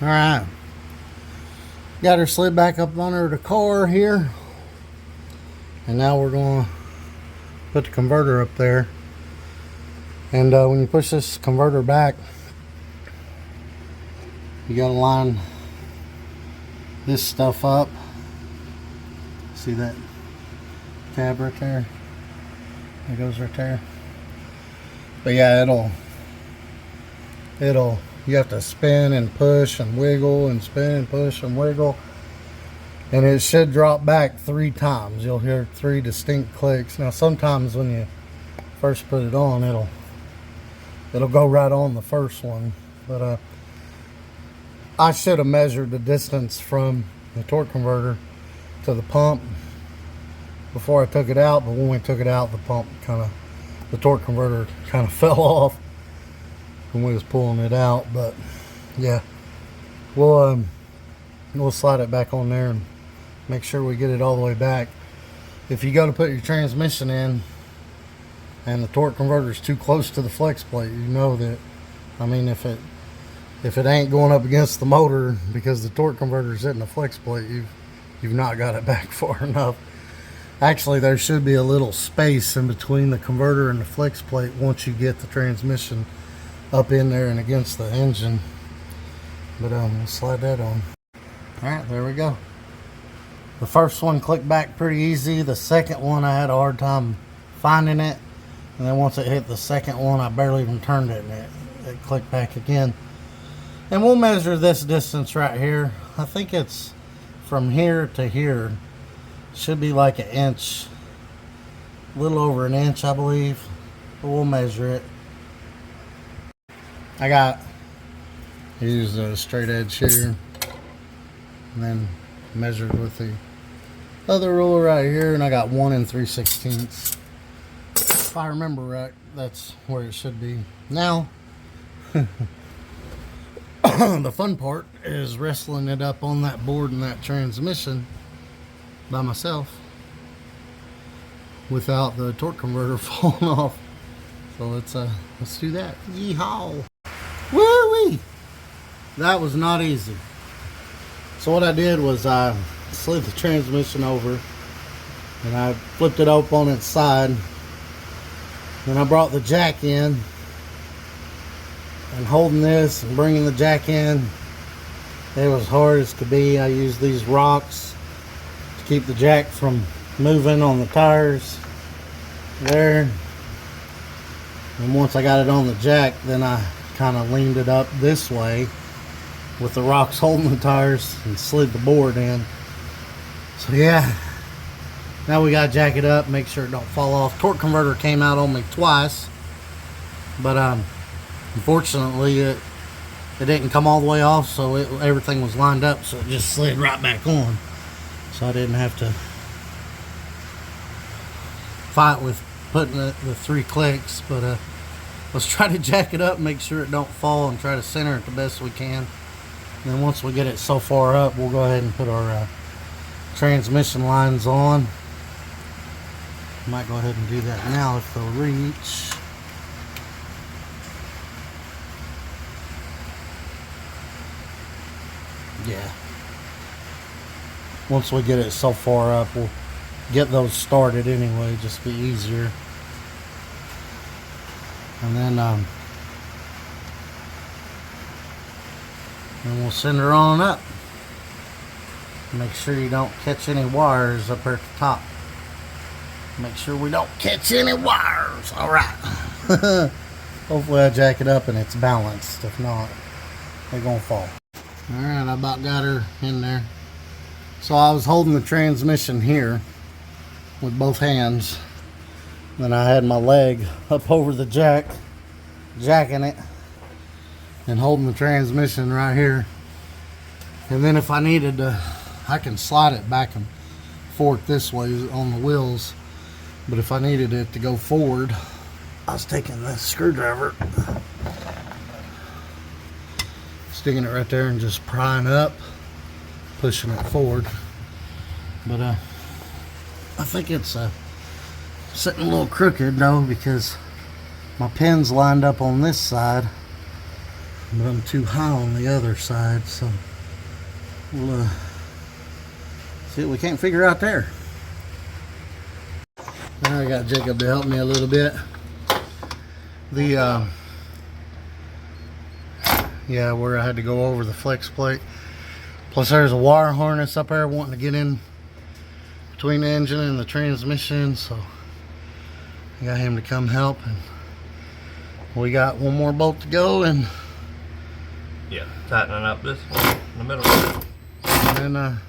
Alright, got her slid back up under the car here, and now we're going to put the converter up there. And when you push this converter back, you got to line this stuff up. See that tab right there? It goes right there. But yeah, it'll you have to spin and push and wiggle and spin and push and wiggle, and it should drop back 3 times. You'll hear 3 distinct clicks. Now sometimes when you first put it on, it'll go right on the first one, but I should have measured the distance from the torque converter to the pump before I took it out, but when we took it out, the torque converter kind of fell off when we was pulling it out. But yeah, we'll slide it back on there and make sure we get it all the way back. If you go to put your transmission in and the torque converter is too close to the flex plate, you know that, I mean, if it ain't going up against the motor because the torque converter is hitting the flex plate, you've not got it back far enough. Actually, there should be a little space in between the converter and the flex plate once you get the transmission up in there and against the engine. But we'll slide that on. Alright, there we go. The first one clicked back pretty easy. The second one I had a hard time finding it, and then once it hit the second one, I barely even turned it, and it clicked back again. And we'll measure this distance right here. I think it's from here to here. Should be like an inch, a little over an inch, I believe. But we'll measure it. I used a straight edge here, and then measured with the other ruler right here, and I got 1 3/16. If I remember right, that's where it should be. Now, the fun part is wrestling it up on that board and that transmission by myself without the torque converter falling off. So let's do that. Yeehaw! Woo-wee! That was not easy. So what I did was I slid the transmission over and I flipped it up on its side. Then I brought the jack in, and holding this and bringing the jack in, it was hard as could be. I used these rocks to keep the jack from moving on the tires there. And once I got it on the jack, then I kind of leaned it up this way with the rocks holding the tires and slid the board in. So yeah, now we got to jack it up, make sure it don't fall off. Torque converter came out on me twice, but unfortunately it didn't come all the way off, so everything was lined up, so it just slid right back on. So I didn't have to fight with putting the 3 clicks, but let's try to jack it up, make sure it don't fall, and try to center it the best we can. And then once we get it so far up, we'll go ahead and put our transmission lines on. Might go ahead and do that now if they'll reach. Yeah. Once we get it so far up, we'll get those started anyway, just be easier. And then we'll send her on up. Make sure you don't catch any wires up here at the top. Make sure we don't catch any wires. All right. Hopefully I jack it up and it's balanced. If not, they're gonna fall. All right, I about got her in there. So I was holding the transmission here with both hands. Then I had my leg up over the jack, jacking it, and holding the transmission right here. And then if I needed to, I can slide it back and forth this way on the wheels. But if I needed it to go forward, I was taking the screwdriver, sticking it right there and just prying up, pushing it forward. But I think it's sitting a little crooked though, because my pin's lined up on this side but I'm too high on the other side, so we'll see what we can't figure out there. Now I got Jacob to help me a little bit. The yeah, where I had to go over the flex plate. Plus there's a wire harness up there wanting to get in between the engine and the transmission, so I got him to come help, and we got one more bolt to go, and yeah, tightening up this one in the middle. And then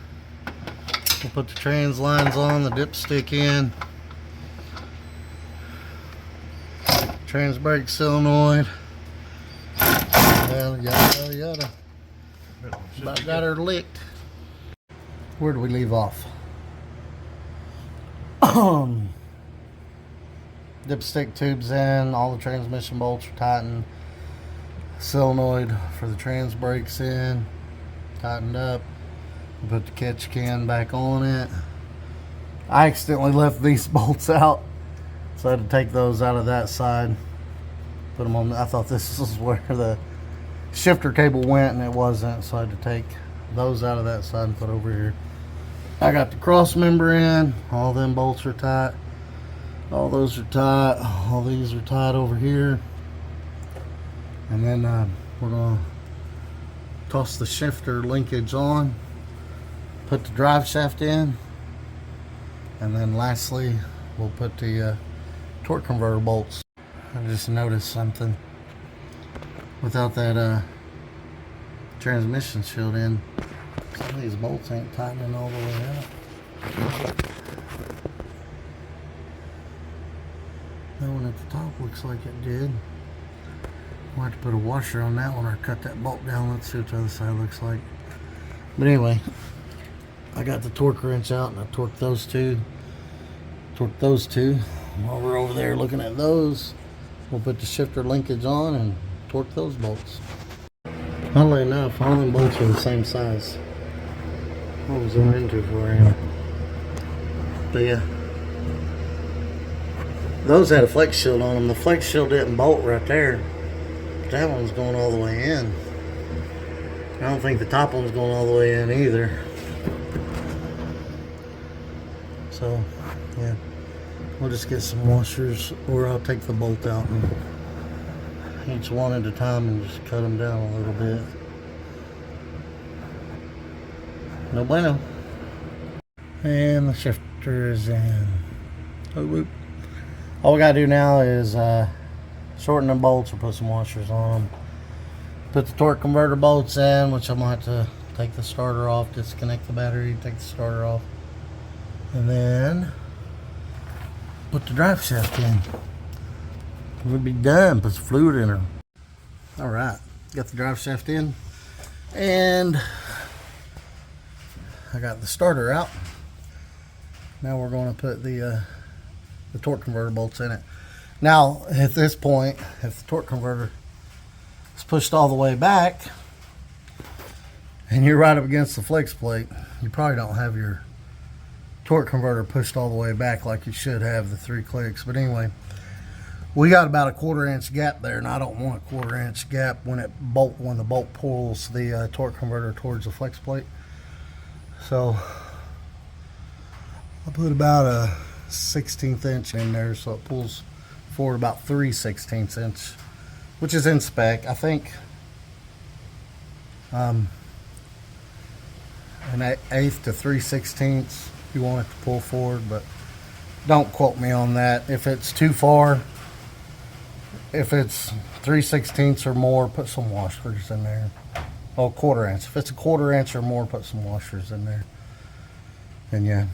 we'll put the trans lines on, the dipstick in, trans brake solenoid, yada yada yada. About got her licked. Where do we leave off? Dipstick tubes in, all the transmission bolts are tightened, solenoid for the trans brakes in, tightened up. Put the catch can back on it. I accidentally left these bolts out, so I had to take those out of that side, put them on. I thought this was where the shifter cable went, and it wasn't, so I had to take those out of that side and put over here. I got the cross member in. All them bolts are tight. All those are tight. All these are tight over here. And then we're gonna toss the shifter linkage on, put the drive shaft in, and then lastly we'll put the torque converter bolts. I just noticed something. Without that transmission shield in, some of these bolts ain't tightening all the way up. That one at the top looks like it did. We'll have to put a washer on that one or cut that bolt down. Let's see what the other side looks like. But anyway, I got the torque wrench out and I torqued those two. While we're over there looking at those, we'll put the shifter linkage on and torque those bolts. Oddly enough, all them bolts are the same size. I'll zoom into for you. But yeah, those had a flex shield on them. The flex shield didn't bolt right there. That one's going all the way in. I don't think the top one's going all the way in either. So, yeah, we'll just get some washers, or I'll take the bolt out and each one at a time and just cut them down a little bit. No bueno. And the shifter is in. Oh, whoop. All we gotta do now is shorten the bolts or put some washers on them. Put the torque converter bolts in, which I'm gonna have to take the starter off, disconnect the battery, take the starter off, and then put the drive shaft in. We'll be done. Put some fluid in her. All right, got the drive shaft in, and I got the starter out. Now we're going to put the torque converter bolts in it. Now at this point, if the torque converter is pushed all the way back and you're right up against the flex plate, you probably don't have your torque converter pushed all the way back like you should have, the 3 clicks. But anyway, we got about a 1/4 inch gap there, and I don't want a 1/4 inch gap when the bolt pulls the torque converter towards the flex plate. So I'll put about a 1/16 inch in there, so it pulls forward about 3/16 inch, which is in spec. I think an 1/8 to 3/16 you want it to pull forward, but don't quote me on that. If it's too far, if it's 3/16 or more, put some washers in there. Oh, 1/4 inch. If it's a 1/4 inch or more, put some washers in there. And yeah,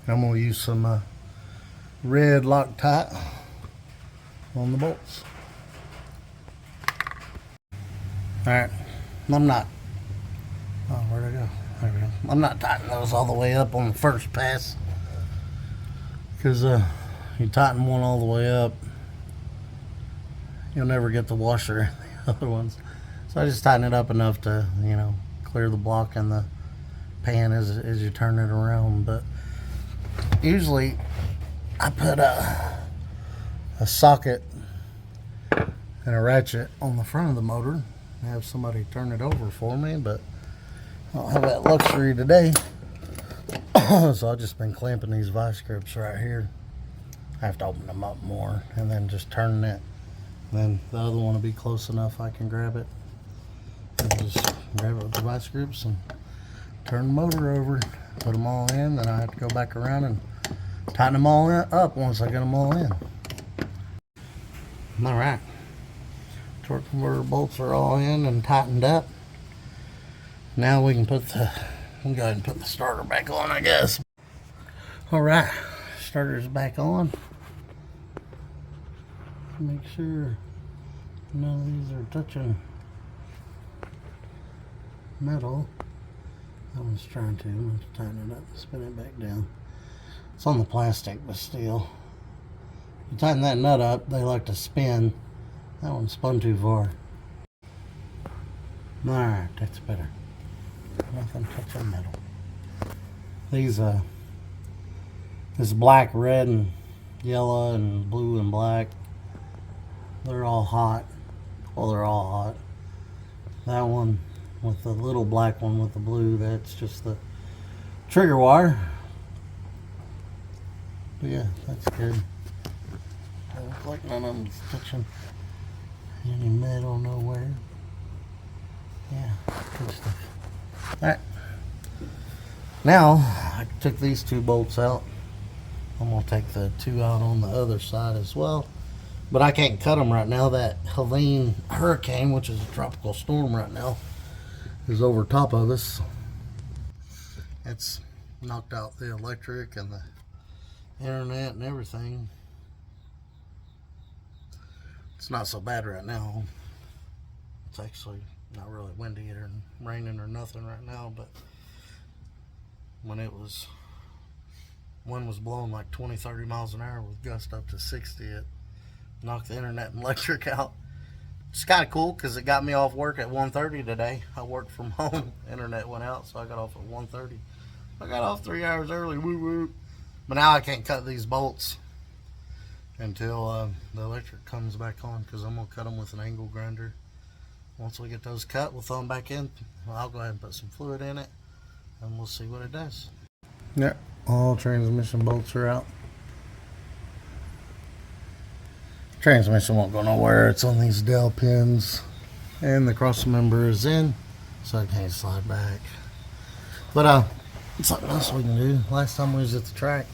I'm going to use some red Loctite on the bolts. Alright, I'm not, oh, where'd I go? There we go. I'm not tightening those all the way up on the first pass, because you tighten one all the way up, you'll never get the washer in the other ones. So I just tighten it up enough to, you know, clear the block and the pan as you turn it around. But usually I put a socket and a ratchet on the front of the motor. Have somebody turn it over for me, but I don't have that luxury today. So I've just been clamping these vice grips right here. I have to open them up more and then just turn it. Then the other one will be close enough I can grab it. And just grab it with the vice grips and turn the motor over, put them all in. Then I have to go back around and tighten them all up once I get them all in. All right. Torque converter bolts are all in and tightened up. Now we can put the, we'll go ahead and put the starter back on, I guess. All right, starter's back on. Make sure none of these are touching metal. That one's trying to. I'm going to tighten it up and spin it back down. It's on the plastic, but still. You tighten that nut up, they like to spin. That one spun too far. Alright, that's better. Nothing touching metal. These, this black, red, and yellow, and blue, and black, they're all hot. Well, they're all hot. That one with the little black one with the blue, that's just the trigger wire. But yeah, that's good. Don't look like none of them's touching any metal nowhere. Yeah, good stuff. Alright. Now, I took these two bolts out. I'm going to take the two out on the other side as well. But I can't cut them right now. That Helene hurricane, which is a tropical storm right now, is over top of us. It's knocked out the electric and the internet and everything. It's not so bad right now. It's actually not really windy or raining or nothing right now, but when it was, wind was blowing like 20-30 miles an hour with gusts up to 60, it knocked the internet and electric out. It's kind of cool because it got me off work at 1:30 today. I worked from home. Internet went out, so I got off at 1:30. I got off 3 hours early. Woo woo. But now I can't cut these bolts until the electric comes back on, because I'm going to cut them with an angle grinder. Once we get those cut, we'll throw them back in. I'll go ahead and put some fluid in it, and we'll see what it does. Yeah, all transmission bolts are out. Transmission won't go nowhere. It's on these dowel pins, and the cross member is in, so it can't slide back. But something else we can do. Last time we was at the track,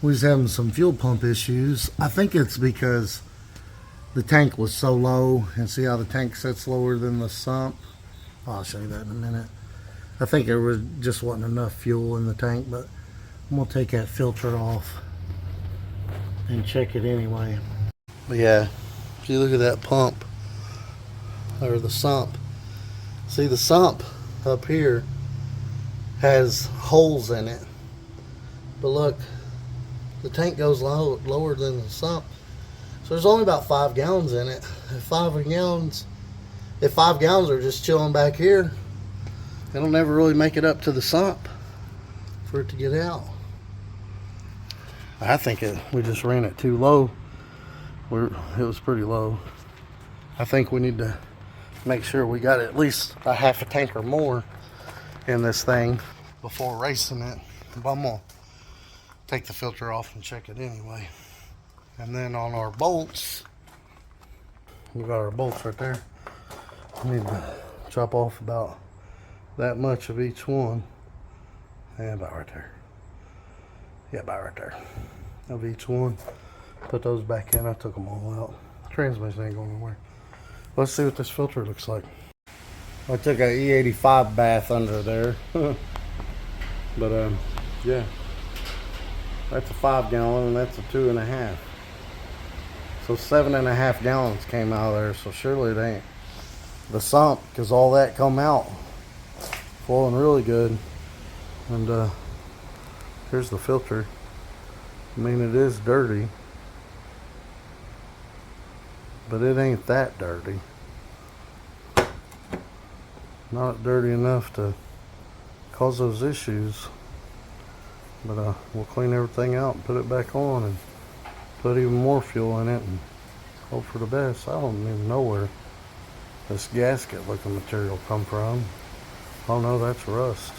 we was having some fuel pump issues. I think it's because the tank was so low, and see how the tank sits lower than the sump? I'll show you that in a minute. I think there was just wasn't enough fuel in the tank, but I'm gonna take that filter off and check it anyway. But yeah, if you look at that pump, or the sump, see the sump up here has holes in it, but look, the tank goes lower than the sump, so there's only about 5 gallons in it. If 5 gallons are just chilling back here, it'll never really make it up to the sump for it to get out. I think we just ran it too low. It was pretty low. I think we need to make sure we got at least a half a tank or more in this thing before racing it. But I'm gonna take the filter off and check it anyway. And then on our bolts, we got our bolts right there. We need to chop off about that much of each one. And about right there. Yeah, about right there. Of each one. Put those back in. I took them all out. Transmission ain't going nowhere. Let's see what this filter looks like. I took a E85 bath under there. But yeah, that's a 5 gallon and that's a 2.5. So 7.5 gallons came out of there. So surely it ain't the sump, because all that come out flowing really good. And here's the filter. I mean, it is dirty, but it ain't that dirty. Not dirty enough to cause those issues. But we'll clean everything out and put it back on and put even more fuel in it and Hope for the best. I don't even know where this gasket looking material come from. Oh no, that's rust.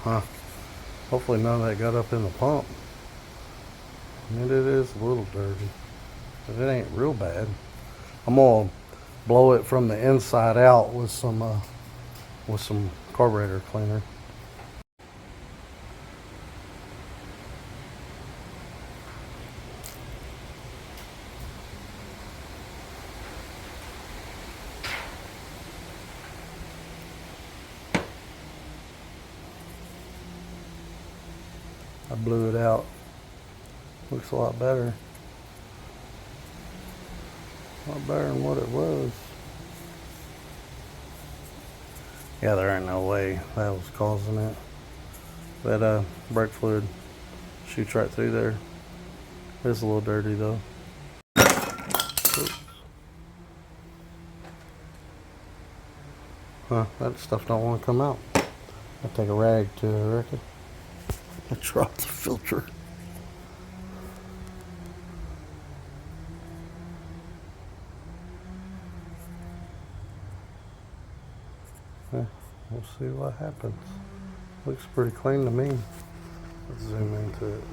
Huh. Hopefully none of that got up in the pump. I mean, it is a little dirty, but it ain't real bad. I'm gonna blow it from the inside out with some carburetor cleaner. I blew it out. Looks a lot better. A lot better than what it was. Yeah, there ain't no way that was causing it. That brake fluid shoots right through there. It's a little dirty though. Oops. Huh, that stuff don't want to come out. I'll take a rag to it, I reckon. I dropped the filter. Yeah, we'll see what happens. Looks pretty clean to me. Let's zoom into it.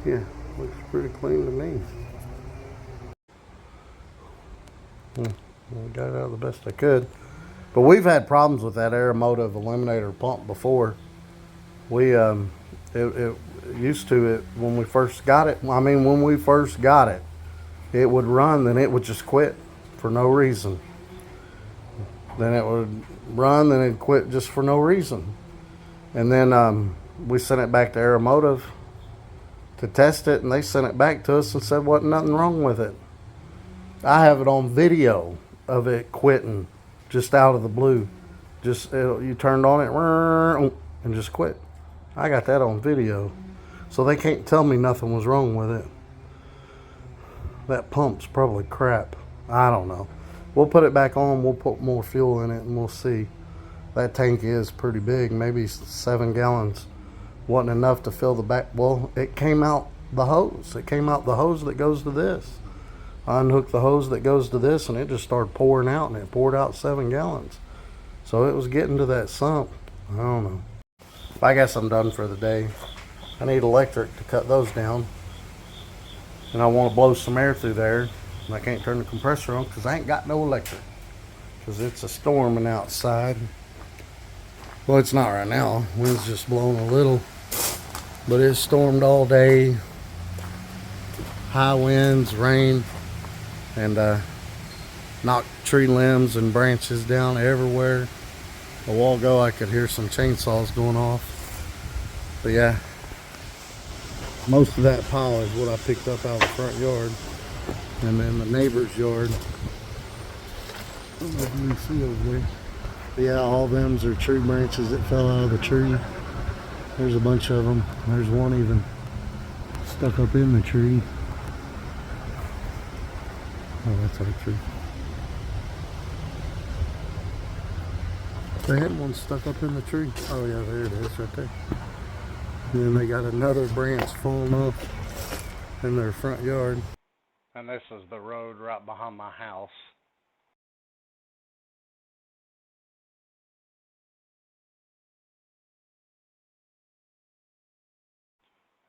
Yeah, looks pretty clean to me. I got it out the best I could. But we've had problems with that Aeromotive eliminator pump before. It used to it when we first got it. I mean, when we first got it, it would run, then it would just quit for no reason. Then it would run, then it'd quit just for no reason. And then we sent it back to Aeromotive to test it, and they sent it back to us and said wasn't nothing wrong with it. I have it on video of it quitting just out of the blue. You turned on it and just quit. I got that on video. So they can't tell me nothing was wrong with it. That pump's probably crap. I don't know. We'll put it back on. We'll put more fuel in it and we'll see. That tank is pretty big. Maybe 7 gallons. Wasn't enough to fill the back. Well, it came out the hose. It came out the hose that goes to this. I unhooked the hose that goes to this and it just started pouring out, and it poured out 7 gallons. So it was getting to that sump. I don't know. I guess I'm done for the day. I need electric to cut those down. And I want to blow some air through there. And I can't turn the compressor on because I ain't got no electric. Because it's a storming outside. Well, it's not right now. Wind's just blowing a little. But it's stormed all day. High winds, rain, and knocked tree limbs and branches down everywhere. A while ago I could hear some chainsaws going off. But yeah, most of that pile is what I picked up out of the front yard. And then the neighbor's yard. I don't know if you can see over there. But yeah, all them's are tree branches that fell out of the tree. There's a bunch of them. There's one even stuck up in the tree. Oh, that's our tree. They had one stuck up in the tree. Oh yeah, there it is right there. And then they got another branch falling off in their front yard. And this is the road right behind my house.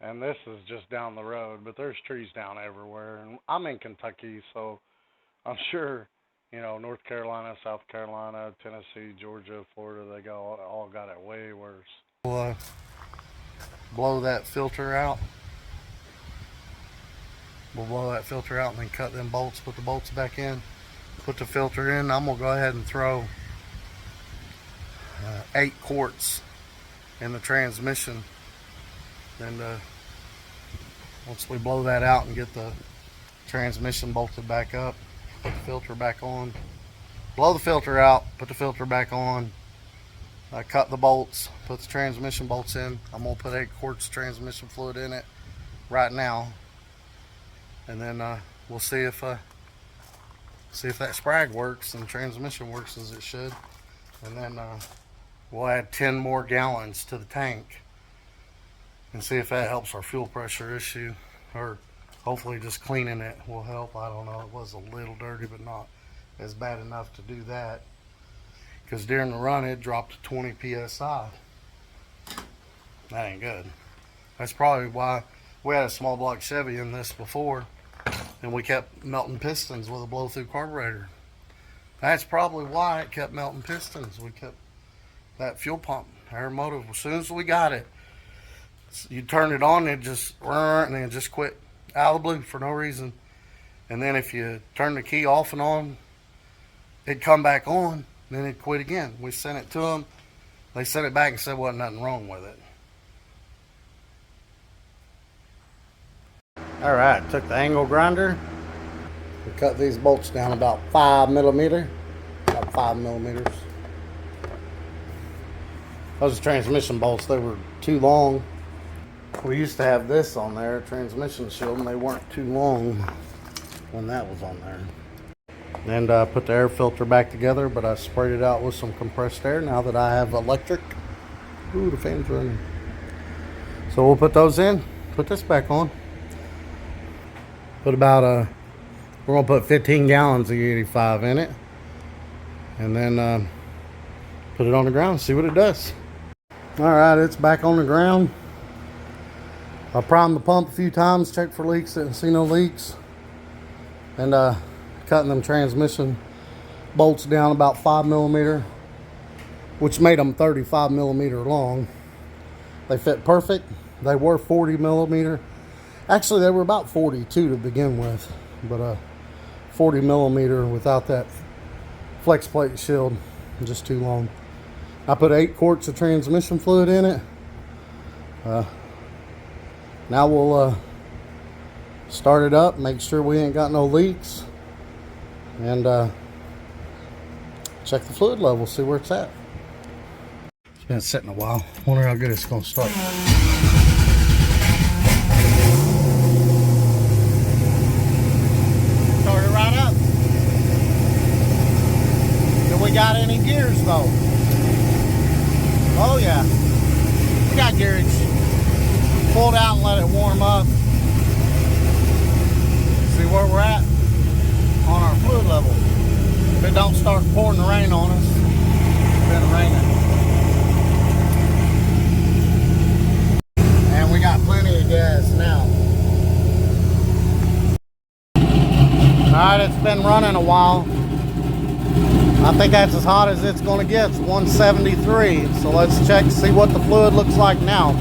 And this is just down the road, but there's trees down everywhere. And I'm in Kentucky, so I'm sure, you know, North Carolina, South Carolina, Tennessee, Georgia, Florida, they all got it way worse. We'll blow that filter out. We'll blow that filter out and then cut them bolts, put the bolts back in, put the filter in. I'm gonna go ahead and throw 8 quarts in the transmission. And once we blow that out and get the transmission bolted back up, put the filter back on, blow the filter out, put the filter back on, cut the bolts, put the transmission bolts in. I'm gonna put 8 quarts transmission fluid in it right now, and then we'll see if that sprag works and the transmission works as it should. And then we'll add 10 more gallons to the tank, and see if that helps our fuel pressure issue, or hopefully just cleaning it will help. I don't know. It was a little dirty, but not as bad enough to do that, because during the run it dropped to 20 psi. That ain't good. That's probably why we had a small block Chevy in this before, and we kept melting pistons with a blow through carburetor. That's probably why it kept melting pistons. We kept that fuel pump, air motive, as soon as we got it, you turn it on, it just, and then just quit out of the blue for no reason. And then if you turn the key off and on, it'd come back on, then it'd quit again. We sent it to them. They sent it back and said wasn't nothing wrong with it. All right, took the angle grinder. We cut these bolts down about 5 millimeters. About 5 millimeters. Those are transmission bolts, they were too long. We used to have this on there, transmission shield, and they weren't too long when that was on there. And put the air filter back together, but I sprayed it out with some compressed air now that I have electric. Ooh, the fan's running. So we'll put those in, put this back on. Put about we're gonna put 15 gallons of E85 in it, and then put it on the ground, see what it does. All right, it's back on the ground. I primed the pump a few times, checked for leaks, didn't see no leaks. And cutting them transmission bolts down about 5 millimeter, which made them 35 millimeter long. They fit perfect. They were 40 millimeter. Actually, they were about 42 to begin with, but 40 millimeter without that flex plate shield, just too long. I put 8 quarts of transmission fluid in it. Now we'll start it up, make sure we ain't got no leaks, and check the fluid level, see where it's at. It's been sitting a while. Wonder how good it's gonna start. Started right up. Do we got any gears though? Oh yeah, we got gearage. Pull it out and let it warm up. See where we're at on our fluid level. If it don't start pouring the rain on us, it's been raining. And we got plenty of gas now. Alright, it's been running a while. I think that's as hot as it's going to get. It's 173. So let's check to see what the fluid looks like now.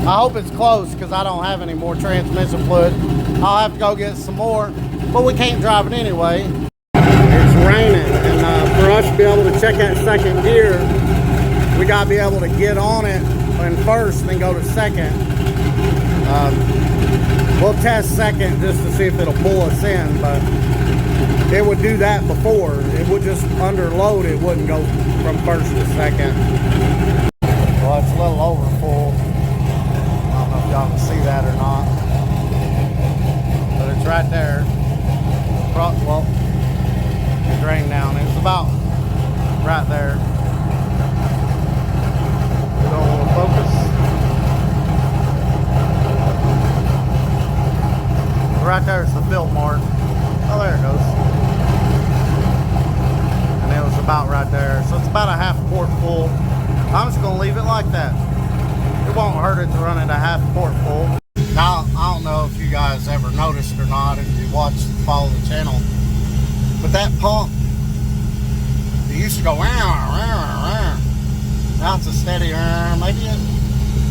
I hope it's close because I don't have any more transmission fluid. I'll have to go get some more, but we can't drive it anyway. It's raining, and for us to be able to check that second gear, we got to be able to get on it in first, then go to second. We'll test second just to see if it'll pull us in, but it would do that before. It would just underload, it wouldn't go from first to second. Well, it's a little over full. I don't know if y'all can see that or not, but it's right there. Well, it drained down. It's about right there. Don't want to focus. Right there's the fill mark. Oh, there it goes. And it was about right there. So it's about a half quart full. I'm just going to leave it like that. It won't hurt it to run it a half quart full. Now, I don't know if you guys ever noticed or not, if you follow the channel, but that pump, it used to go, now it's a steady, maybe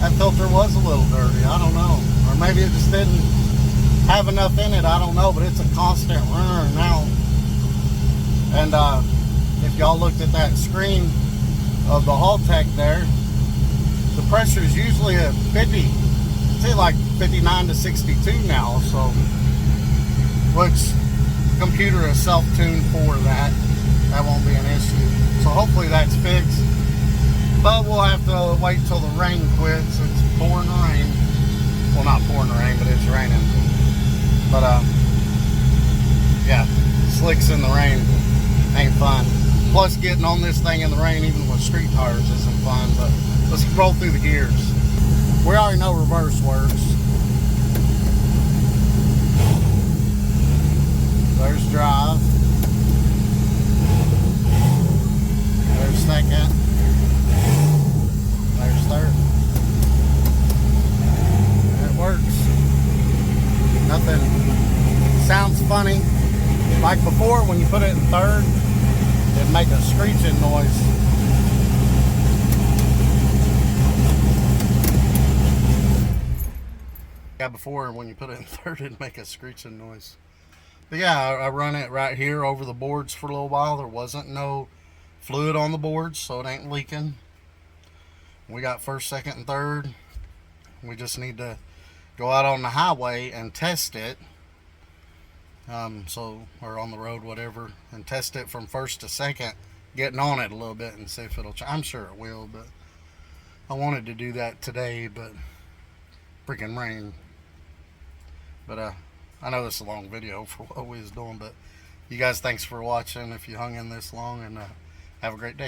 that filter was a little dirty, I don't know. Or maybe it just didn't have enough in it, I don't know, but it's a constant now. And if y'all looked at that screen of the Hall Tech there, the pressure is usually at 50, say like 59 to 62 now, so which the computer is self-tuned for that. That won't be an issue. So hopefully that's fixed. But we'll have to wait till the rain quits. It's pouring rain. Well, not pouring rain, but it's raining. But yeah, slicks in the rain ain't fun. Plus getting on this thing in the rain, even with street tires, isn't fun. But let's roll through the gears. We already know reverse works. There's drive. There's second. There's third. It works. Nothing sounds funny. Like before, when you put it in third, it'd make a screeching noise. Yeah, before when you put it in third, it'd make a screeching noise. But yeah, I run it right here over the boards for a little while. There wasn't no fluid on the boards, so it ain't leaking. We got first, second, and third. We just need to go out on the highway and test it. Or on the road, whatever, and test it from first to second, getting on it a little bit and see if it'll change. I'm sure it will, but I wanted to do that today, but freaking rain. But I know this is a long video for what we was doing, but you guys, thanks for watching if you hung in this long, and have a great day.